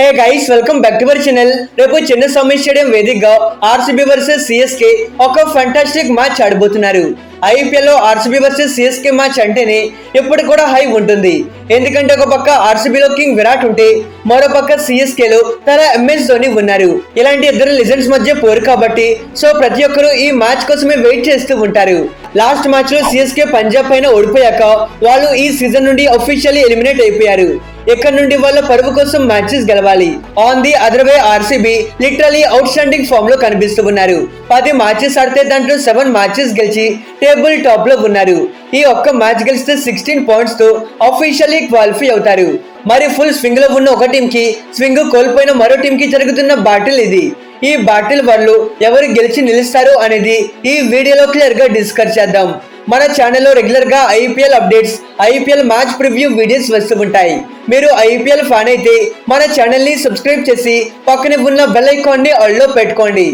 Hey guys, welcome back to our channel. రేపు Chinnaswamy stadium వేదికగా RCB versus CSK ఒక fantastic match ఆడబోతున్నారు. IPL లో RCB versus CSK match అంటేనే ఎప్పుడు కూడా హై ఉంటుంది. ఎందుకంటే ఒక పక్క ఆర్సీబీలో కింగ్ విరాట్ ఉంటే మరో పక్క సిఎస్కేలో తన ఎంఎస్ ధోని ఉన్నారు. ఇలాంటి ఇద్దరు లెజెండ్స్ మధ్య పోరు కాబట్టి సో ప్రతి ఒక్కరు ఈ మ్యాచ్ కోసమే వెయిట్ చేస్తూ ఉంటారు. లాస్ట్ మ్యాచ్ లో సిఎస్కే పంజాబ్ పైన ఓడిపోయాక వాళ్ళు ఈ సీజన్ నుండి అఫీషియల్లీ ఎలిమినేట్ అయిపోయారు. ఇక్కడ నుండి వాళ్ళ పరువు కోసం మ్యాచెస్ గెలవాలి. On the other way RCB literally outstanding form లో కనిపిస్తూ ఉన్నారు. 10 మ్యాచెస్ ఆడితే దాంట్లో 7 మ్యాచెస్ గెలిచి టేబుల్ టాప్ లో ఉన్నారు. ఈ ఒక్క మ్యాచ్ గెలిస్తే 16 పాయింట్స్ తో అఫీషియల్లీ క్వాలిఫై అవుతారు. మరి ఫుల్ స్వింగ్ లో ఉన్న ఒక టీం కి స్వింగ్ కోల్పోయిన మరో టీం కి జరుగుతున్న బ్యాటిల్ ఇది. ఈ బ్యాటిల్ వాళ్ళు ఎవరు గెలిచి నిలుస్తారు అనేది ఈ వీడియోలో క్లియర్ గా డిస్కస్ చేద్దాం. మన ఛానల్లో రెగ్యులర్ గా IPL updates, IPL match preview videos వస్తూ ఉంటాయి. మీరు ఐపీఎల్ ఫ్యాన్ అయితే మన ఛానల్ ని సబ్స్క్రైబ్ చేసి పక్కనే ఉన్న బెల్ ఐకాన్ ని ఆల్ లో పెట్టుకోండి.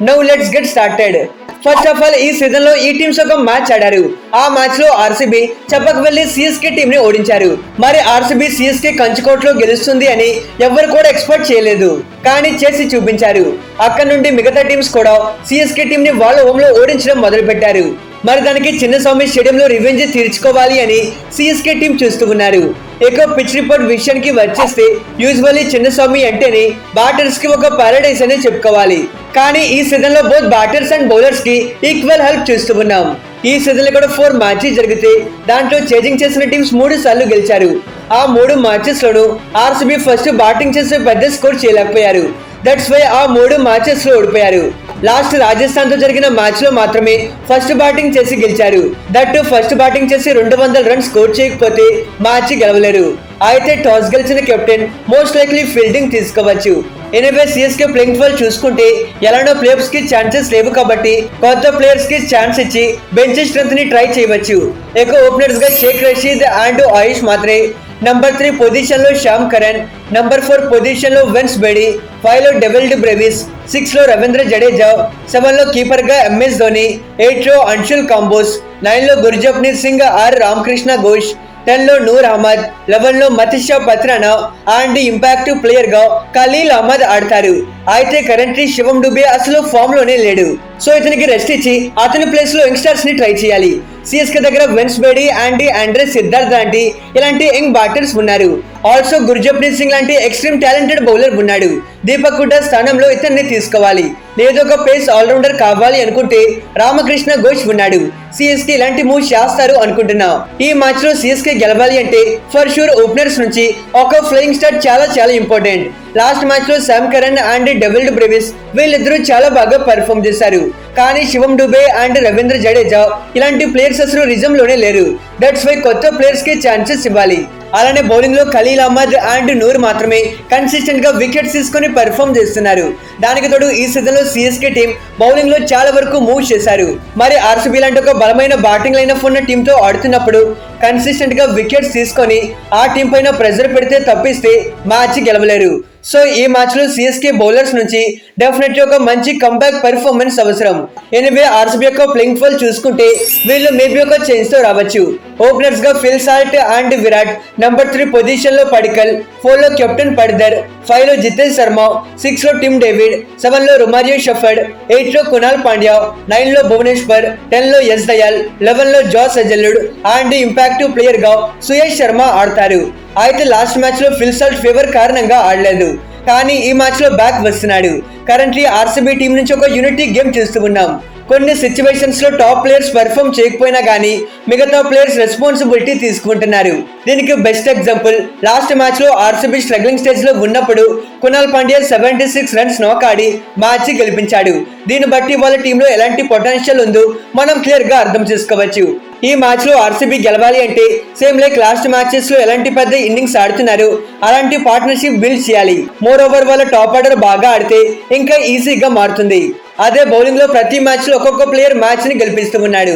Now let's get started. First of all ఈ సీజన్ లో ఈ టీమ్స్ ఒక మ్యాచ్ ఆడారు. ఆ మ్యాచ్ లో ఆర్సీబీ చెప్పక వెళ్లి సిఎస్కే టీం ని ఓడించారు. మరి ఆర్సీబీ సిఎస్కే కంచుకోట్లో గెలుస్తుంది అని ఎవరు కూడా ఎక్స్పెక్ట్ చేయలేదు, కానీ చేసి చూపించారు. అక్కడ నుండి మిగతా టీమ్స్ కూడా సిఎస్కే టీం ని వాళ్ళ హోమ్ లో ఓడించడం మొదలు పెట్టారు. మరి దానికి చిన్నస్వామి స్టేడియంలో రివెంజ్ తీర్చుకోవాలి అని సిఎస్కే టీం చూస్తూ ఉన్నారు. ఎక్కువ పిచ్ రిపోర్ట్ విషయానికి వచ్చేస్తే యూజువల్లీ చిన్నస్వామి అంటేనే బ్యాటర్స్ కి ఒక పారడైస్ అనే చెప్పుకోవాలి. కానీ ఈ సీజన్ లో బోత్ బ్యాటర్స్ అండ్ బౌలర్స్ కి ఈక్వల్ హెల్ప్ చేస్తూ ఉన్నాం. ఈ సీజన్ లో కూడా 4 మ్యాచెస్ జరిగితే దాంట్లో చేజింగ్ చేసిన టీమ్స్ 3 సార్లు గెలిచారు. ఆ 3 మ్యాచెస్ లోనూ ఆర్సీబీ ఫస్ట్ బ్యాటింగ్ చేసే పెద్ద స్కోర్ చేయలేకపోయారు. దట్స్ వై ఆ 3 మ్యాచెస్ లో ఓడిపోయారు. లాస్ట్ రాజస్థాన్ తో జరిగిన మ్యాచ్ లో మాత్రమే ఫస్ట్ బ్యాటింగ్ చేసి గెలిచారు. దట్ ఫస్ట్ బ్యాటింగ్ చేసి 200 రన్స్ స్కోర్ చేయకపోతే మ్యాచ్ గెలవలేరు. అయితే టాస్ గెలిచిన కెప్టెన్ మోస్ట్ లైక్లీ ఫీల్డింగ్ తీసుకోవచ్చు. ఎనీవే సిఎస్కే ప్లేయింగ్ ఫాల్ చూసుకుంటే ఎలానో ప్లేయర్స్ కి ఛాన్సెస్ లేవు కాబట్టి కొత్త ప్లేయర్స్ కి ఛాన్స్ ఇచ్చి బెంచ్ స్ట్రెంత్ ని ట్రై చేయవచ్చు. ఎక్కువ ఓపెనర్స్ గా Sheikh Rashid and Ayush Mhatre, number 3 position లో శ్యామ్ కరణ్, నంబర్ 4 పొజిషన్ లో వెన్స్ బేడీ, 5 లో డెవిల్డ్ బ్రెవిస్, 6 లో రవీంద్ర జడేజా, 7 లో కీపర్ గా ఎంఎస్ ధోని, 8 లో అంశుల్ కాంబోస్, 9 లో గుర్జప్నీత్ సింగ్ ఆర్ రామకృష్ణ ఘోష్, 10 లో నూర్ అహ్మద్, 11 లో మతిషా పత్రానా అండ్ ఇంపాక్టివ్ ప్లేయర్ గా ఖలీల్ అహ్మద్ ఆడతారు. అయితే కరెంట్లీ శివం డుబే అసలు ఫామ్ లోనే లేడు. సో ఇతనికి రెస్ట్ ఇచ్చి అతని ప్లేస్ లో యంగ్స్టర్స్ ని ట్రై చేయాలి. సిఎస్కే దగ్గర వెన్స్ బేడీ అండ్ ఆండ్రే సిద్ధార్థ్ లాంటి ఇలాంటి యంగ్ బ్యాటర్స్ ఉన్నారు. ఆల్సో గుర్జప్నీత్ సింగ్ లాంటి ఎక్స్ట్రీమ్ టాలెంటెడ్ బౌలర్ ఉన్నాడు. దీపక్ హుడా స్థానంలో ఇతన్ని తీసుకోవాలి. లేదో ఒక పేస్ ఆల్రౌండర్ కావాలి అనుకుంటే రామకృష్ణ ఘోష్ ఉన్నాడు. సిఎస్కే ఇలాంటి మూవ్ చేస్తారు అనుకుంటున్నా. ఈ మ్యాచ్ లో సిఎస్కే గెలవాలి అంటే ఫర్ షూర్ ఓపెనర్స్ నుంచి ఒక ఫ్లయింగ్ స్టార్ట్ చాలా ఇంపార్టెంట్. లాస్ట్ మ్యాచ్ లో శ్యామ్ కరణ్ అండ్ డెవిల్డ్ బ్రెవిస్ వీళ్ళిద్దరూ చాలా బాగా పర్ఫామ్ చేశారు. కానీ శివం డుబే అండ్ రవీంద్ర జడేజా ఇలాంటి ప్లేయర్స్ అసలు రిజమ్ లోనే లేరు. దట్స్ వై కొత్త ప్లేయర్స్ కి ఛాన్సెస్ ఇవ్వాలి. అలానే బౌలింగ్ లో ఖలీల్ అహ్మద్ అండ్ నూర్ మాత్రమే కన్సిస్టెంట్ గా వికెట్స్ తీసుకుని పర్ఫామ్ చేస్తున్నారు. దానికి తోడు ఈ సీజన్ లో సిఎస్కే టీం బౌలింగ్ లో చాలా వరకు మూవ్ చేశారు. మరి ఆర్సీబీ లాంటి ఒక బలమైన బ్యాటింగ్ లైనప్ ఉన్న టీం తో ఆడుతున్నప్పుడు కన్సిస్టెంట్ గా వికెట్స్ తీసుకొని ఆ టీం పైన ప్రెజర్ పెడితే తప్పిస్తే మ్యాచ్ గెలవలేరు. సో ఈ మ్యాచ్ లో సిఎస్కే బౌలర్స్ నుంచి డెఫినెట్లీ ఒక మంచి కంబ్యాక్ పెర్ఫార్మెన్స్ అవసరం. ఎనివే ఆర్సీబీ యొక్క ప్లేయింగ్ ఫాల్ చూసుకుంటే వీళ్ళు మేబీ ఒక చేంజ్ తో రావచ్చు. ఓపెనర్స్ గా Phil Salt and Virat, number 3 position లో పడికల్, 4 లో కెప్టెన్ పడిదర్, 5 లో జితేష్ శర్మ, 6 లో టిమ్ డేవిడ్, 7 లో రొమారియో షెఫర్డ్, 8 లో కునాల్ పాండ్యా, 9 లో భువనేశ్వర్, 10 లో యశ్ దయాల్, 11 లో జాస్ హజల్వుడ్ అండ్ ఇంపాక్టివ్ ప్లేయర్ గా సుయేష్ శర్మ ఆడతారు. అయితే లాస్ట్ మ్యాచ్ లో ఫిల్ సాల్ట్ ఫేవర్ కారణంగా ఆడలేదు, కానీ ఈ మ్యాచ్ లో బ్యాక్ వస్తున్నాడు. కరెంట్లీ ఆర్సీబీ టీం నుంచి ఒక యూనిటీ గేమ్ చూస్తూ ఉన్నాం. కొన్ని సిచ్యువేషన్స్ లో టాప్ ప్లేయర్స్ పర్ఫామ్ చేయకపోయినా గానీ మిగతా ప్లేయర్స్ రెస్పాన్సిబిలిటీ తీసుకుంటున్నారు. దీనికి బెస్ట్ ఎగ్జాంపుల్ లాస్ట్ మ్యాచ్ లో ఆర్సీబీ స్ట్రగ్లింగ్ స్టేజ్ లో ఉన్నప్పుడు కునాల్ పాండ్యా 76 రన్స్ నాక్ ఆడి మ్యాచ్ గెలిపించాడు. దీన్ని బట్టి వాళ్ళ టీంలో ఎలాంటి పొటెన్షియల్ ఉందో మనం క్లియర్ గా అర్థం చేసుకోవచ్చు. ఈ మ్యాచ్ లో ఆర్సీబీ గెలవాలి అంటే సేమ్ లైక్ లాస్ట్ మ్యాచెస్ లో ఎలాంటి పెద్ద ఇన్నింగ్స్ ఆడుతున్నారు అలాంటి పార్ట్నర్షిప్ బిల్డ్ చేయాలి. మోర్ ఓవర్ వాళ్ళ టాప్ ఆర్డర్ బాగా ఆడితే ఇంకా ఈజీగా మారుతుంది. అదే బౌలింగ్ లో ప్రతి మ్యాచ్ లో ఒక్కొక్క ప్లేయర్ మ్యాచ్ ని గెలిపిస్తూ ఉన్నాడు.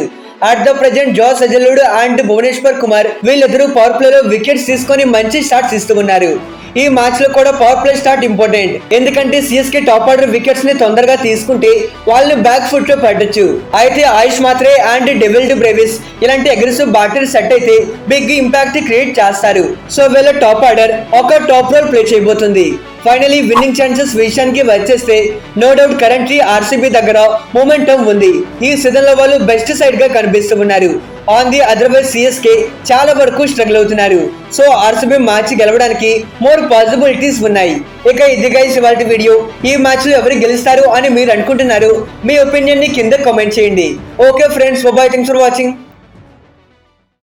At the present Josh Hazlewood and Bhuvneshwar Kumar వీళ్ళిద్దరూ పవర్ ప్లే లో వికెట్స్ తీసుకొని మంచి షాట్స్ ఇస్తూ ఉన్నారు. ఈ మ్యాచ్ లో కూడా పవర్ ప్లే స్టార్ట్ ఇంపార్టెంట్. ఎందుకంటే సిఎస్కే టాప్ ఆర్డర్ వికెట్స్ ని తొందరగా తీసుకుంటే వాళ్ళని బ్యాక్ ఫుట్ లో పెట్టొచ్చు. అయితే ఆయుష్ మాత్రే అండ్ డెవిల్డ్ బ్రెవిస్ ఇలాంటి అగ్రెసివ్ బ్యాటర్ సెట్ అయితే బిగ్ ఇంపాక్ట్ క్రియేట్ చేస్తారు. సో వీళ్ళ టాప్ ఆర్డర్ ఒక టాప్ రోల్ ప్లే చేయబోతుంది. ఫైనలీ విన్నింగ్ ఛాన్సెస్ విషయానికి వచ్చేస్తే నో డౌట్ కరెంట్లీ ఆర్సీబీ దగ్గర మొమెంటం ఉంది. ఈ సీజన్ లో వాళ్ళు బెస్ట్ సైడ్ గా కనిపిస్తూ ఉన్నారు. ఆన్ ది అదర్వైజ్ సిఎస్కే చాలా వరకు స్ట్రగుల్ అవుతున్నారు. సో ఆర్సీబీ మ్యాచ్ గెలవడానికి మోర్ పాసిబిలిటీస్ ఉన్నాయి. ఇక ఇది గైస్ ఇవాల్టి వీడియో. ఈ మ్యాచ్ లో ఎవరు గెలుస్తారు అని మీరు అనుకుంటున్నారు? మీ ఒపీనియన్ ని కింద కామెంట్ చేయండి. Okay friends, bye, thanks for watching.